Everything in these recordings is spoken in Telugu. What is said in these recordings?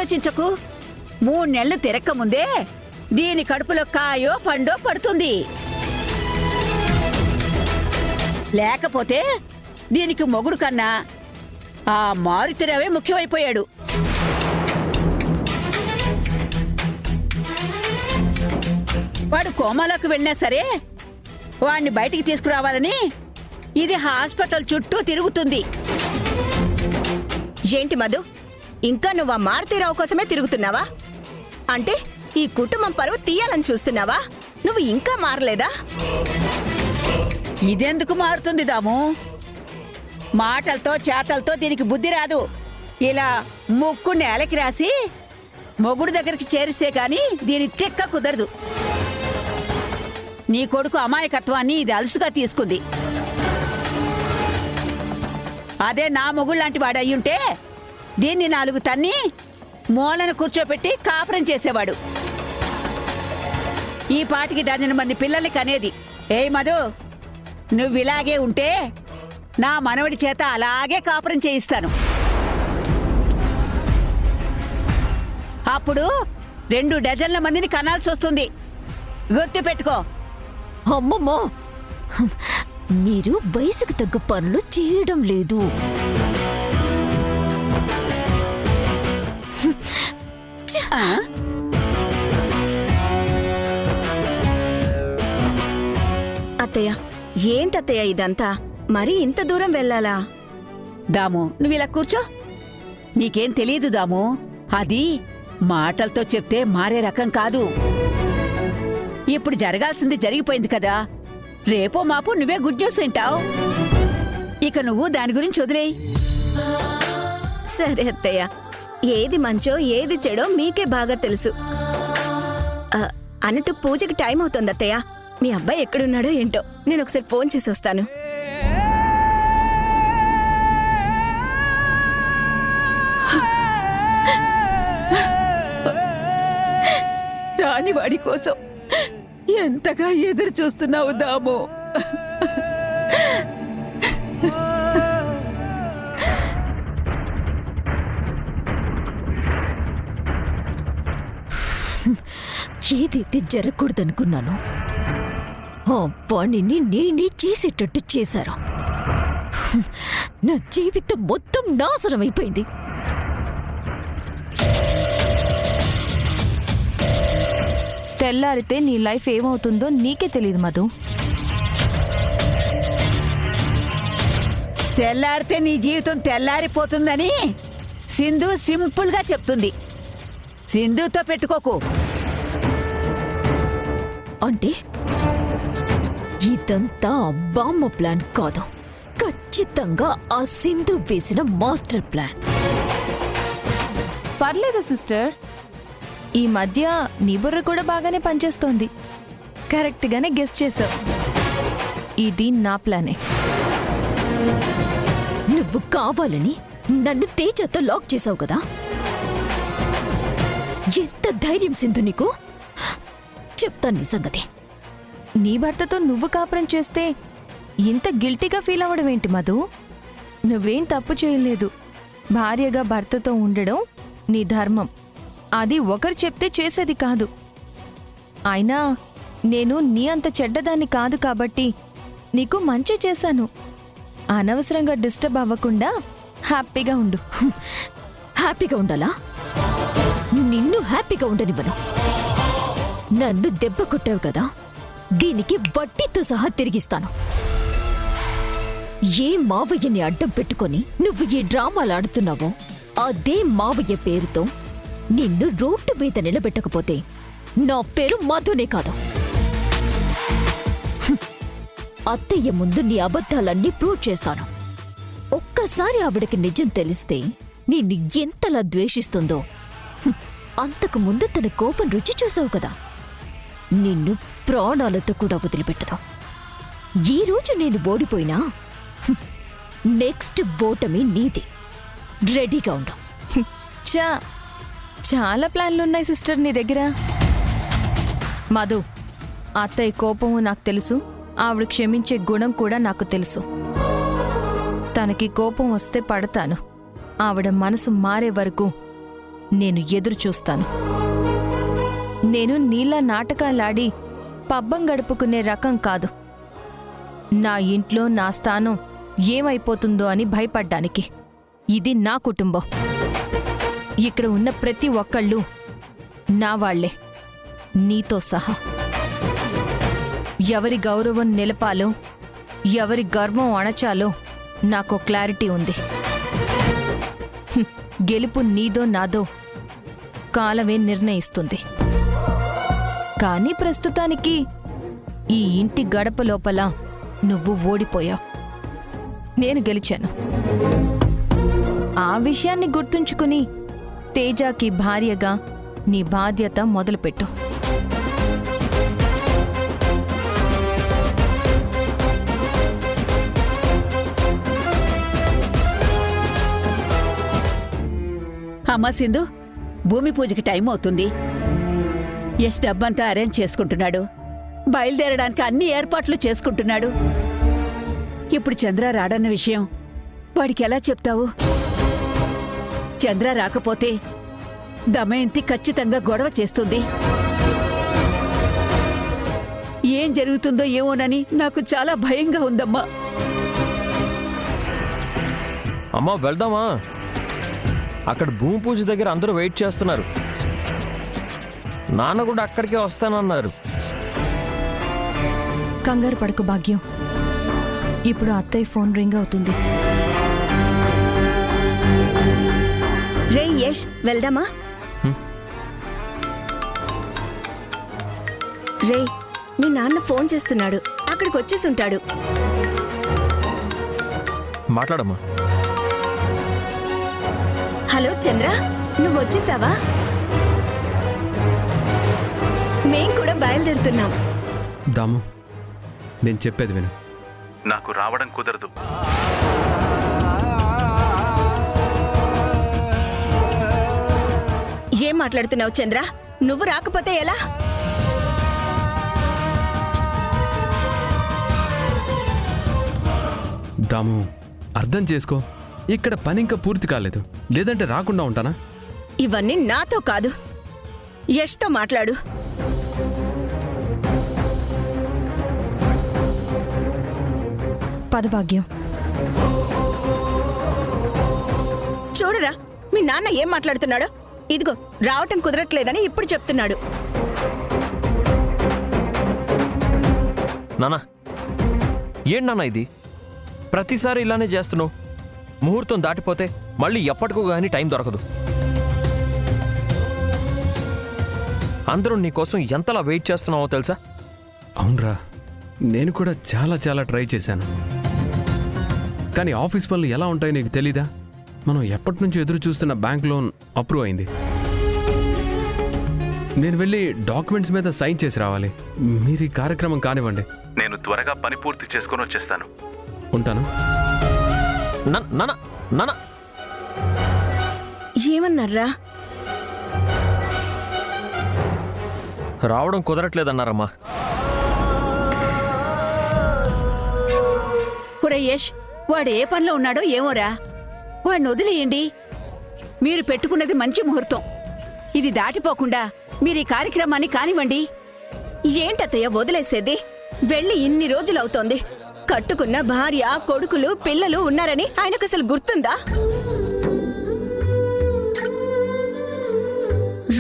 ఆలోచించకు. 3 నెలలు తిరక్క ముందే దీని కడుపులో కాయో పండో పడుతుంది. లేకపోతే దీనికి మొగుడు కన్నా ఆ మారుతిరావే ముఖ్యమైపోయాడు. వాడు కోమాలోకి వెళ్ళినా సరే వాణ్ణి బయటికి తీసుకురావాలని ఇది హాస్పిటల్ చుట్టూ తిరుగుతుంది. ఏంటి మధు, ఇంకా నువ్వు ఆ మారుతీరావు కోసమే తిరుగుతున్నావా? అంటే ఈ కుటుంబం పరువు తీయాలని చూస్తున్నావా? నువ్వు ఇంకా మారలేదా? ఇదెందుకు మారుతుంది దాము? మాటలతో చేతలతో దీనికి బుద్ధి రాదు. ఇలా ముక్కు నేలకి రాసి మొగుడు దగ్గరికి చేరిస్తే గాని దీని తిక్క కుదరదు. నీ కొడుకు అమాయకత్వాన్ని ఇది అలసుగా తీసుకుంది. అదే నా మొగుడు లాంటి వాడు అయ్యుంటే దీన్ని 4 తన్ని మూలను కూర్చోపెట్టి కాపురం చేసేవాడు. ఈ పాటికి డజన్ మంది పిల్లల్ని కనేది. ఏయ్ మధు, నువ్విలాగే ఉంటే నా మనవడి చేత అలాగే కాపురం చేయిస్తాను. అప్పుడు 2 డజన్ల మందిని కనాల్సి వస్తుంది. గుర్తు పెట్టుకో. అమ్మమ్మో, మీరు వయసుకు తగ్గ పనులు చేయడం లేదు. అత్తయ్య, ఏంటత్తయ్య ఇదంతా? మరి ఇంత దూరం వెళ్ళాలా? దాము, నువ్విలా కూర్చో. నీకేం తెలియదు దాము. అది మాటలతో చెప్తే మారే రకం కాదు. ఇప్పుడు జరగాల్సింది జరిగిపోయింది కదా. రేపో మాపో నువ్వే గుడ్ న్యూస్ వింటావు. ఇక నువ్వు దాని గురించి వదిలేయి. సరే అత్తయ్య, ఏది మంచో ఏది చెడో మీకే బాగా తెలుసు. అన్నట్టు పూజకి టైం అవుతుంది అత్తయ్య. మీ అబ్బాయి ఎక్కడున్నాడో ఏంటో, నేను ఒకసారి ఫోన్ చేసి వస్తాను. రానివాడి కోసం ఎంతగా ఎదురు చూస్తున్నావు దాము. ఏదైతే జరగకూడదనుకున్నాను ఆ పనిని నేనే చేసేటట్టు చేశారు. నా జీవితం మొత్తం నాశనమైపోయింది. తెల్లారితే నీ లైఫ్ ఏమవుతుందో నీకే తెలియదు మధు. తెల్లారితే నీ జీవితం తెల్లారిపోతుందని సింధు సింపుల్గా చెప్తుంది. సింధుతో పెట్టుకోకు. అంటే ఇదంతా బామ్మ ప్లాన్ కాదు, ఖచ్చితంగా ఆ సింధు వేసిన మాస్టర్ ప్లాన్. పర్లేదు సిస్టర్, ఈ మధ్య నీ బుర్ర కూడా బాగానే పనిచేస్తోంది. కరెక్ట్గానే గెస్ చేసావు. ఇది నా ప్లానే. నువ్వు కావాలని నన్ను తేజతో లాక్ చేసావు కదా. ఎంత ధైర్యం సింధు నీకు? చెప్తాను నీ సంగతి. నీ భర్తతో నువ్వు కాపురం చేస్తే ఇంత గిల్టీగా ఫీల్ అవ్వడం ఏంటి మధు? నువ్వేం తప్పు చేయలేదు. భార్యగా భర్తతో ఉండడం నీ ధర్మం. అది ఒకరు చెప్తే చేసేది కాదు. అయినా నేను నీ అంత చెడ్డదాన్ని కాదు కాబట్టి నీకు మంచి చేశాను. అనవసరంగా డిస్టర్బ్ అవ్వకుండా హ్యాపీగా ఉండు. హ్యాపీగా ఉండాలా? నిన్ను హ్యాపీగా ఉండనివ్వను. నన్ను దెబ్బ కొట్టావు కదా, దీనికి వడ్డీతో సహా తిరిగిస్తాను. ఏ మావయ్యని అడ్డం పెట్టుకొని నువ్వు ఈ డ్రామాలు ఆడుతున్నావో అదే మావయ్య పేరుతో నిన్ను రోడ్డు మీద నిలబెట్టకపోతే నా పేరు మధునే కాదు. అత్తయ్య ముందు నీ అబద్ధాలన్నీ ప్రూవ్ చేస్తాను. ఒక్కసారి ఆవిడకి నిజం తెలిస్తే నిన్ను ఎంతలా ద్వేషిస్తుందో. అంతకు ముందు తన కోపం రుచి చూసావు కదా. నిన్ను ప్రాణాలతో కూడా వదిలిపెట్టదు. ఈరోజు నేను ఓడిపోయినా నెక్స్ట్ ఓటమి నీది. రెడీగా ఉండు. చాలా ప్లాన్లున్నాయి సిస్టర్ నీ దగ్గర. మధు, అత్తయ్య కోపము నాకు తెలుసు, ఆవిడ క్షమించే గుణం కూడా నాకు తెలుసు. తనకి కోపం వస్తే పడతాను. ఆవిడ మనసు మారే వరకు నేను ఎదురు చూస్తాను. నేను నీలా నాటకాలాడి పబ్బం గడుపుకునే రకం కాదు. నా ఇంట్లో నా స్థానం ఏమైపోతుందో అని భయపడ్డానికి. ఇది నా కుటుంబం. ఇక్కడ ఉన్న ప్రతి ఒక్కళ్ళు నా వాళ్లే, నీతో సహా. ఎవరి గౌరవం నిలపాలో, ఎవరి గర్వం అణచాలో నాకు క్లారిటీ ఉంది. గెలుపు నీదో నాదో కాలమే నిర్ణయిస్తుంది. కానీ ప్రస్తుతానికి ఈ ఇంటి గడప లోపల నువ్వు ఓడిపోయావు, నేను గెలిచాను. ఆ విషయాన్ని గుర్తుంచుకుని తేజాకి భార్యగా నీ బాధ్యత మొదలుపెట్టు. అమ్మా సింధు, భూమి పూజకి టైం అవుతుంది. యశ్ డబ్బంతా అరేంజ్ చేసుకుంటున్నాడు, బయలుదేరడానికి అన్ని ఏర్పాట్లు చేసుకుంటున్నాడు. ఇప్పుడు చంద్ర రాడన్న విషయం వాడికి ఎలా చెప్తావు? చంద్ర రాకపోతే దమయంతి ఖచ్చితంగా గొడవ చేస్తుంది. ఏం జరుగుతుందో ఏమోనని నాకు చాలా భయంగా ఉందమ్మా. అమ్మా వెళ్దామా? అక్కడ భూమి పూజ దగ్గర అందరూ వెయిట్ చేస్తున్నారు. నాన్న కూడా అక్కడికే వస్తానన్నారు. కంగారు పడకు భాగ్యం. ఇప్పుడు అత్తయ్య ఫోన్ రింగ్ అవుతుంది. రే యష్, వెళ్దామా? రే, మీ నాన్న ఫోన్ చేస్తున్నాడు, అక్కడికి వచ్చేసుంటాడు. మాట్లాడమ్మా. హలో చంద్ర, నువ్వు వచ్చేసావా? మేం కూడా బయలుదేరుతున్నాం. దాము, నేను చెప్పేది విను. నాకు రావడం కుదరదు. ఏం మాట్లాడుతున్నావు చంద్ర? నువ్వు రాకపోతే ఎలా? దాము, అర్థం చేసుకో. ఇక్కడ పని ఇంకా పూర్తి కాలేదు, లేదంటే రాకుండా ఉంటానా? ఇవన్నీ నాతో కాదు, యష్తో మాట్లాడు. పద భాగ్యం. చూడరా, మీ నాన్న ఏం మాట్లాడుతున్నాడో. ఇదిగో, రావటం కుదరట్లేదని ఇప్పుడు చెప్తున్నాడు. నానా, ఏంటి నాన్న ఇది? ప్రతిసారి ఇలానే చేస్తున్నావు. ముహూర్తం దాటిపోతే మళ్ళీ ఎప్పటికో కానీ టైం దొరకదు. అందరూ నీకోసం ఎంతలా వెయిట్ చేస్తున్నావో తెలుసా? అవునరా, నేను కూడా చాలా చాలా ట్రై చేశాను. కానీ ఆఫీస్ పనులు ఎలా ఉంటాయో నీకు తెలీదా? మనం ఎప్పటి నుంచో ఎదురు చూస్తున్న బ్యాంక్ లోన్ అప్రూవ్ అయింది. నేను వెళ్ళి డాక్యుమెంట్స్ మీద సైన్ చేసి రావాలి. మీరు ఈ కార్యక్రమం కానివ్వండి. నేను త్వరగా పని పూర్తి చేసుకొని వచ్చేస్తాను. ఉంటాను. నానా, నానా, ఏమన్నారా? రావడం కుదరట్లేదన్నారమ్మా. ఒరే యష్, వాడు ఏ పనిలో ఉన్నాడో ఏమోరా. వాడిని వదిలేయండి. మీరు పెట్టుకున్నది మంచి ముహూర్తం. ఇది దాటిపోకుండా మీరు ఈ కార్యక్రమాన్ని కానివ్వండి. ఏంటత్తయ్య వదిలేసేది? వెళ్ళి ఇన్ని రోజులవుతోంది. కట్టుకున్న భార్య, కొడుకులు, పిల్లలు ఉన్నారని ఆయనకు అసలు గుర్తుందా?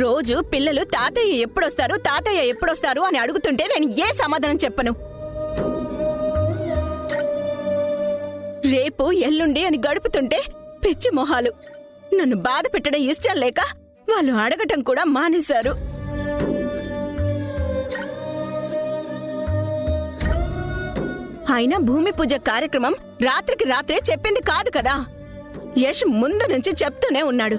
రోజు పిల్లలు తాతయ్య ఎప్పుడొస్తారు, తాతయ్య ఎప్పుడొస్తారు అని అడుగుతుంటే నేను ఏ సమాధానం చెప్పను. రేపు ఎల్లుండి అని గడుపుతుంటే పిచ్చి మొహాలు. నన్ను బాధ పెట్టడం ఇష్టం లేక వాళ్ళు అడగటం కూడా మానేశారు. అయినా భూమి పూజ కార్యక్రమం రాత్రికి రాత్రే చెప్పింది కాదు కదా. యష్ ముందు నుంచి చెప్తూనే ఉన్నాడు.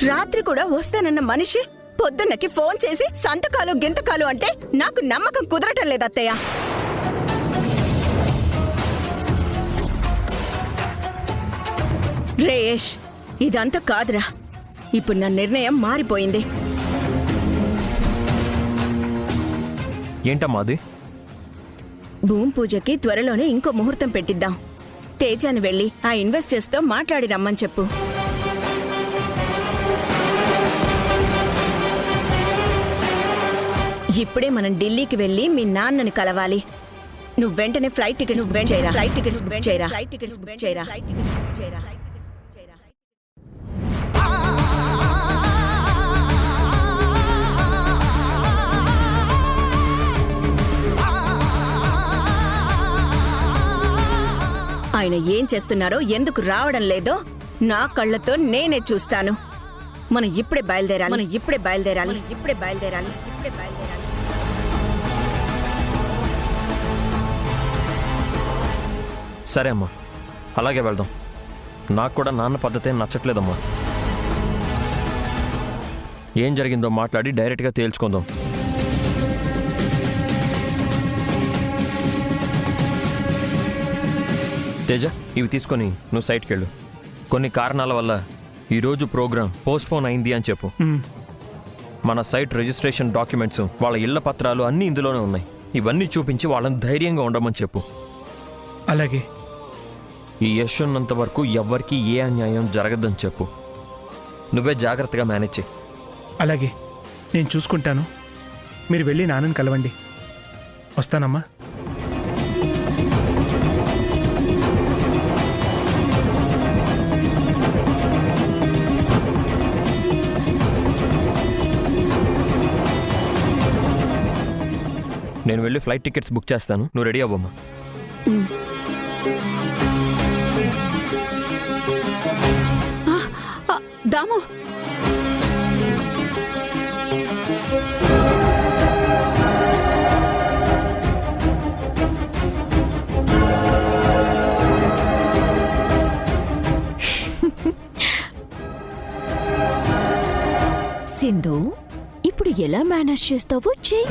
రాత్రి కూడా వస్తానన్న మనిషి పొద్దున్నకి ఫోన్ చేసి సంతకాలు గింతకాలు అంటే నాకు నమ్మకం కుదరటం లేదు అత్తయ్య. రేష్, ఇదంతా కాదురా. ఇప్పుడు నా నిర్ణయం మారిపోయింది. ఏంటమ్మా అది? భూమి పూజకి త్వరలోనే ఇంకో ముహూర్తం పెట్టిద్దాం. తేజాని వెళ్ళి ఆ ఇన్వెస్టర్స్తో మాట్లాడి రమ్మని చెప్పు. ఇప్పుడే మనం ఢిల్లీకి వెళ్ళి మీ నాన్నని కలవాలి. నువ్వు వెంటనే ఫ్లైట్ టికెట్స్ బుక్ చేయరా. ఫ్లైట్ టికెట్స్ బుక్ చేయరా. ఫ్లైట్ టికెట్స్ బుక్ చేయరా. ఆయన ఏం చేస్తున్నారో, ఎందుకు రావడం లేదో నా కళ్ళతో నేనే చూస్తాను. మనం ఇప్పుడే బయలుదేరాలి. సరే అమ్మా, అలాగే వెళ్దాం. నాకు కూడా నాన్న పద్ధతి ఏం నచ్చట్లేదమ్మా. ఏం జరిగిందో మాట్లాడి డైరెక్ట్గా తేల్చుకుందాం. తేజ, ఇవి తీసుకొని నువ్వు సైట్కి వెళ్ళు. కొన్ని కారణాల వల్ల ఈరోజు ప్రోగ్రాం పోస్ట్పోన్ అయింది అని చెప్పు. మన సైట్ రిజిస్ట్రేషన్ డాక్యుమెంట్స్, వాళ్ళ ఇళ్ల పత్రాలు అన్నీ ఇందులోనే ఉన్నాయి. ఇవన్నీ చూపించి వాళ్ళని ధైర్యంగా ఉండమని చెప్పు. అలాగే. ఈ యశ్ ఉన్నంత వరకు ఎవ్వరికీ ఏ అన్యాయం జరగదని చెప్పు. నువ్వే జాగ్రత్తగా మేనేజ్ చేయి. అలాగే, నేను చూసుకుంటాను. మీరు వెళ్ళి నాన్నని కలవండి. వస్తానమ్మా. నేను వెళ్ళి ఫ్లైట్ టికెట్స్ బుక్ చేస్తాను, నువ్వు రెడీ అవ్వమ్మా. దాము, సింధు, ఇప్పుడు ఎలా మేనేజ్ చేస్తావో చెయ్యి.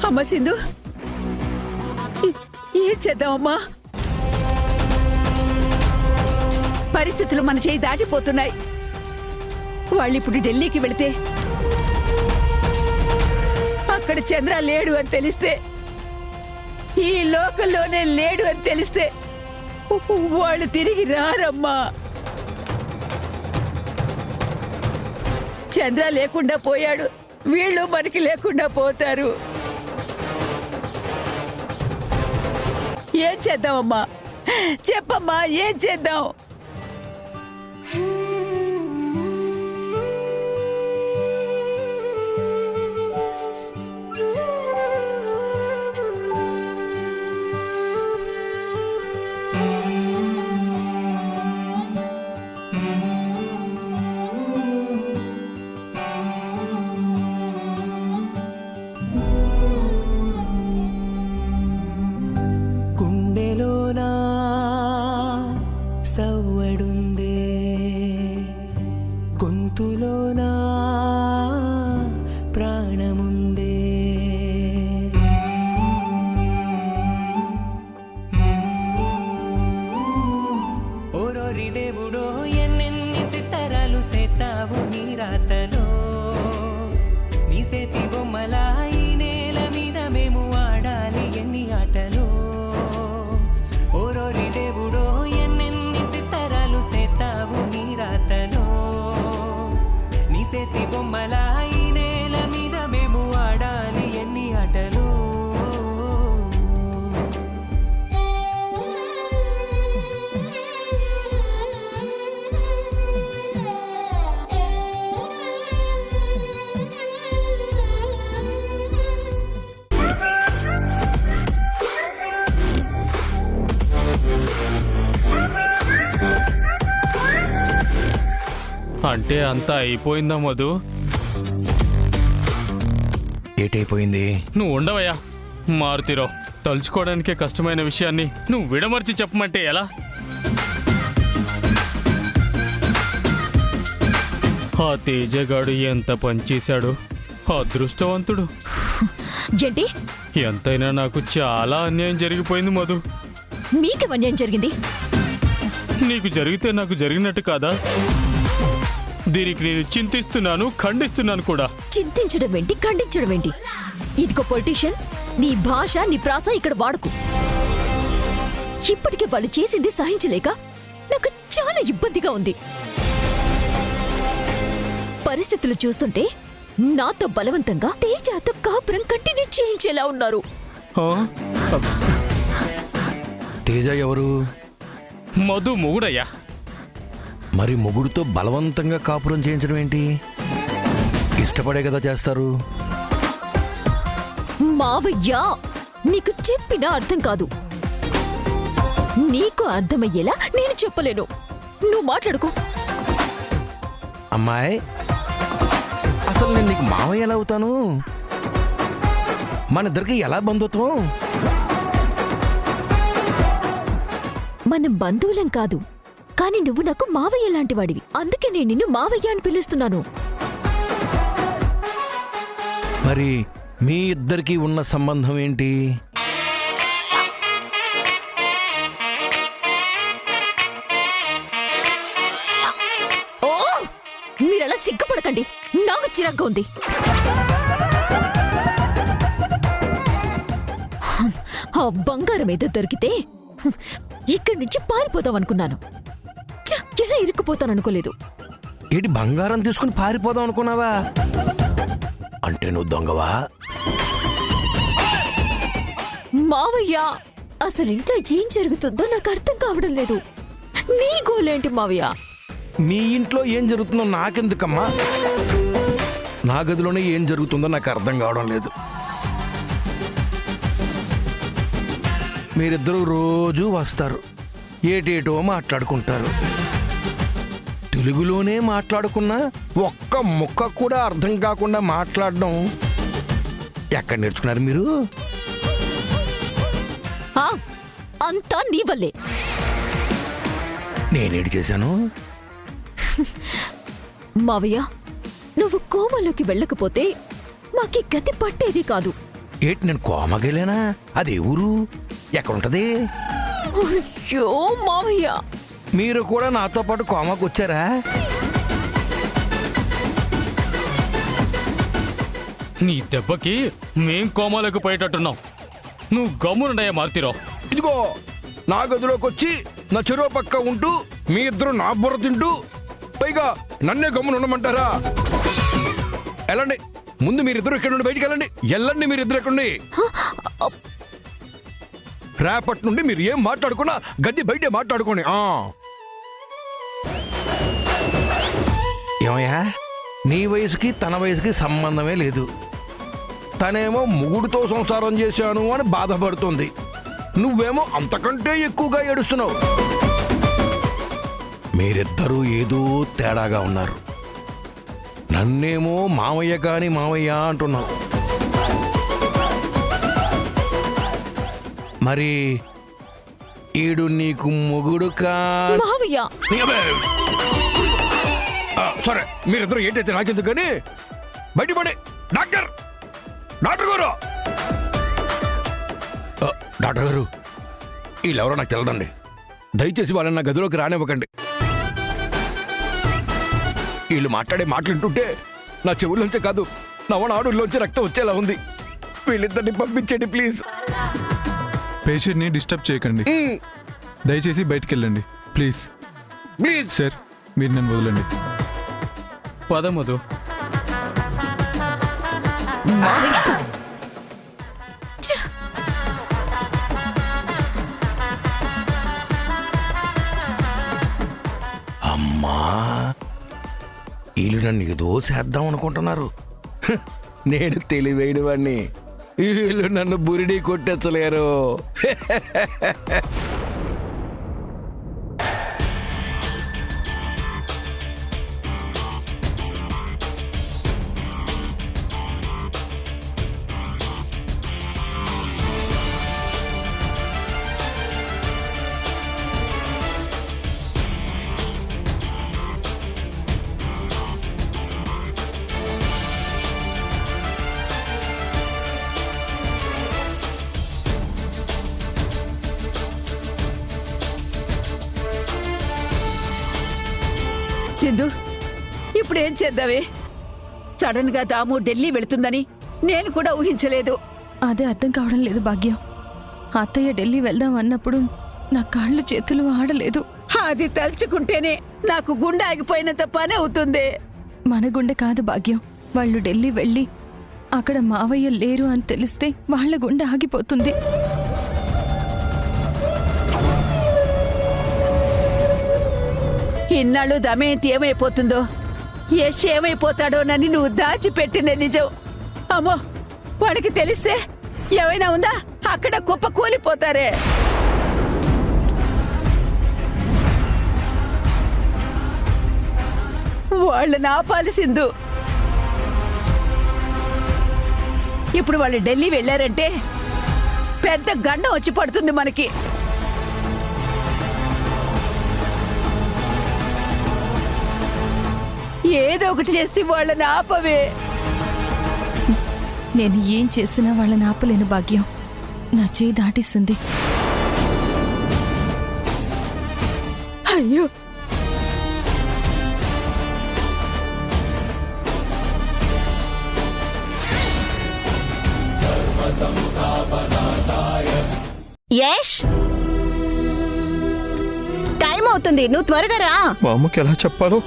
అమ్మ సింధు, ఏం చేద్దామమ్మా? పరిస్థితులు మన చేయి దాటిపోతున్నాయి. వాళ్ళిప్పుడు ఢిల్లీకి వెళితే అక్కడ చంద్ర లేడు అని తెలిస్తే, ఈ లోకంలోనే లేడు అని తెలిస్తే వాళ్ళు తిరిగి రారమ్మా. చంద్ర లేకుండా పోయాడు, వీళ్ళు మనకి లేకుండా పోతారు. ఏం చేద్దామమ్మా? చెప్పమ్మా, ఏం చేద్దాం? సవ్వడుందే గొంతులోనా ప్రాణముందే. ఓరోరి దేవుడో ఎన్నెన్ని సితారాలు సేతావు నీ రాతలో. నీ సేతి బొమ్మలా ఈ నేల మీద మేము ఆడాలి ఎన్ని ఆటలో. ఓరోరి దేవుడో ఎన్నెన్ని సితారాలు సేతావు నీ రాతలో. నీ సేతి బొమ్మలా ఈ నేల మీద మేము ఆడాలి ఎన్ని ఆటలో. అంటే అంతా అయిపోయిందా మధు? ఏటైపోయింది? నువ్వు ఉండవయ్యా మారుతీరావు. తలుచుకోవడానికే కష్టమైన విషయాన్ని నువ్వు విడమర్చి చెప్పమంటే ఎలా? ఆ తేజగాడు ఎంత పనిచేశాడు, అదృష్టవంతుడు. ఏంటి? ఎంతైనా నాకు చాలా అన్యాయం జరిగిపోయింది మధు. మీకే అన్యాయం జరిగింది? నీకు జరిగితే నాకు జరిగినట్టు కాదా? దీనికి నేను చింతిస్తున్నాను, ఖండిస్తున్నాను కూడా. చింతించడం ఏంటి, ఖండించడం ఏంటి? ఇదిగో పొలిటీషియన్, నీ భాష నీ ప్రాస ఇక్కడ వాడుకు. ఇప్పటికే వాళ్ళు చేసింది సహించలేక నాకు చాలా ఇబ్బందిగా ఉంది. పరిస్థితులు చూస్తుంటే నాతో బలవంతంగా తేజాతో కాపురం కంటిన్యూ చేయించేలా ఉన్నారు. ఆ? తేజ ఎవరు? మధు మొగుడయ్యా. మరి మొగుడుతో బలవంతంగా కాపురం చేయించడం ఏంటి? ఇష్టపడే కదా చేస్తారు. మావయ్య, నీకు చెప్పినా అర్థం కాదు. నీకు అర్థమయ్యేలా నేను చెప్పలేను. నువ్వు మాట్లాడుకో. అమ్మాయి, అసలు నేను నీకు మావయ్య ఎలా అవుతాను? మన ఇద్దరికి ఎలా బంధుత్వం? మనం బంధువులం కాదు, కానీ నువ్వు నాకు మావయ్య లాంటి వాడివి. అందుకే నేను నిన్ను మావయ్య అని పిలుస్తున్నాను. మరి మీ ఇద్దరికి ఉన్న సంబంధం ఏంటి? ఓ, మీరలా సిగ్గుపడకండి. నాకు చిరాగ్గా ఉంది. ఆ బంగారం ఏదో దొరికితే ఇక్కడి నుంచి పారిపోతాం అనుకున్నాను. ఎలా ఇరుక్కుపోతాననుకోలేదు. ఏంటి, బంగారం తీసుకుని పారిపోదాం అనుకున్నావా? అంటే నువ్వు దొంగవా? మావయ్య, అసలు ఇంట్లో ఏం జరుగుతుందో నాకు అర్థం కావడం లేదు. నీ గోలేంటి మావయ్య? మీ ఇంట్లో ఏం జరుగుతుందో నాకెందుకమ్మా? నా గదిలోనే ఏం జరుగుతుందో నాకు అర్థం కావడం లేదు. మీరిద్దరూ రోజూ వస్తారు, ఏటేటో మాట్లాడుకుంటారు. తెలుగులోనే మాట్లాడుకున్నా ఒక్క ముక్క కూడా అర్థం కాకుండా మాట్లాడడం ఎక్కడ నేర్చుకున్నారు మీరు? ఆ, అంతా నీ వల్లే. నేనేడు చేశాను? మావయ్య, నువ్వు కోమలోకి వెళ్ళకపోతే మాకి గతి పట్టేది కాదు. ఏంటి, నేను కోమగలేనా? అదే ఊరు? ఎక్కడుంటది? అయ్యో మావయ్య, మీరు కూడా నాతో పాటు కోమకు వచ్చారా? నీ దెబ్బకి మేం కోమాలకు పోయేటట్టున్నాం. నువ్వు గమ్మునుండయ్యా మారుతీరావు. ఇదిగో, నా గదిలోకి వచ్చి నా చెరువు పక్క ఉంటూ మీ ఇద్దరు నా బుర్ర తింటూ పైగా నన్నే గమ్మున ఉండమంటారా? వెళ్ళండి, ముందు మీరిద్దరు ఇక్కడ నుండి బయటికి వెళ్ళండి. వెళ్ళండి, మీరిద్దరు ఎక్కడుండి. రేపటి నుండి మీరు ఏం మాట్లాడుకున్నా గది బయటే మాట్లాడుకోండి. ఏమయ్యా, నీ వయసుకి తన వయసుకి సంబంధమే లేదు. తనేమో మొగుడుతో సంసారం చేశాను అని బాధపడుతుంది, నువ్వేమో అంతకంటే ఎక్కువగా ఏడుస్తున్నావు. మీరిద్దరూ ఏదో తేడాగా ఉన్నారు. నన్నేమో మామయ్య కాని మామయ్య అంటున్నావు. మరి ఈడు నీకు మొగుడు మావయ్య, సరే, మీరిద్దరు ఏంటైతే నాకెందుకు కానీ బయటపడే. డాక్టర్ గారు, డాక్టర్ గారు, వీళ్ళెవరో నాకు తెలదండి. దయచేసి వాళ్ళని నా గదిలోకి రానివ్వకండి. వీళ్ళు మాట్లాడే మాటలు వింటుంటే నా చెవుల్లోంచే కాదు, నవనాడుల్లోంచి రక్తం వచ్చేలా ఉంది. వీళ్ళిద్దరిని పంపించండి ప్లీజ్. పేషెంట్ని డిస్టర్బ్ చేయకండి. దయచేసి బయటికి వెళ్ళండి ప్లీజ్. ప్లీజ్ సార్, మీరు నన్ను వదలండి. పద మధు. అమ్మా, వీళ్ళు నన్ను ఏదో చేద్దాం అనుకుంటున్నారు. నేను తెలివైన వాడిని, వీళ్ళు నన్ను బురిడి కొట్టెచ్చలేరు. చిందు, ఇప్పుడేం చేద్దావే? సడన్ గా దాము ఢిల్లీ వెళుతుందని నేను కూడా ఊహించలేదు. అదే అర్థం కావడం లేదు భాగ్యం. అత్తయ్య ఢిల్లీ వెళ్దాం అన్నప్పుడు నా కాళ్ళు చేతులు ఆడలేదు. అది తలుచుకుంటేనే నాకు గుండె ఆగిపోయినంత పని అవుతుంది. మన గుండె కాదు భాగ్యం. వాళ్ళు ఢిల్లీ వెళ్ళి అక్కడ మావయ్య లేరు అని తెలిస్తే వాళ్ళ గుండె ఆగిపోతుంది. ఇన్నాళ్ళు దమయంతి ఏమైపోతుందో, యశ్ ఏమైపోతాడోనని నువ్వు దాచిపెట్టిన నిజం. అమ్మో, వాళ్ళకి తెలిస్తే ఏమైనా ఉందా? అక్కడ కుప్ప కూలిపోతారే. వాళ్ళని ఆపాలి సింధు. ఇప్పుడు వాళ్ళు ఢిల్లీ వెళ్ళారంటే పెద్ద గండం వచ్చి పడుతుంది మనకి. ఏదో ఒకటి చేసి వాళ్ళని ఆపవే. నేను ఏం చేసినా వాళ్ళని ఆపలేను భాగ్యం. నా చేయి దాటిస్తుంది. అయ్యో, యష్, టైం అవుతుంది, నువ్వు త్వరగా రా. మా అమ్మకి ఎలా చెప్పాలో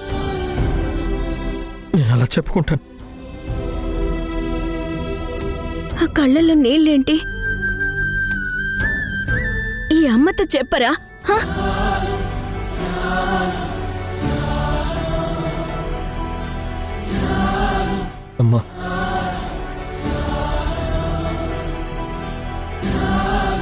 నేను అలా చెప్పుకుంటాను. ఆ కళ్ళల్లో నీళ్ళేంటి? ఈ అమ్మతో చెప్పరా? హ?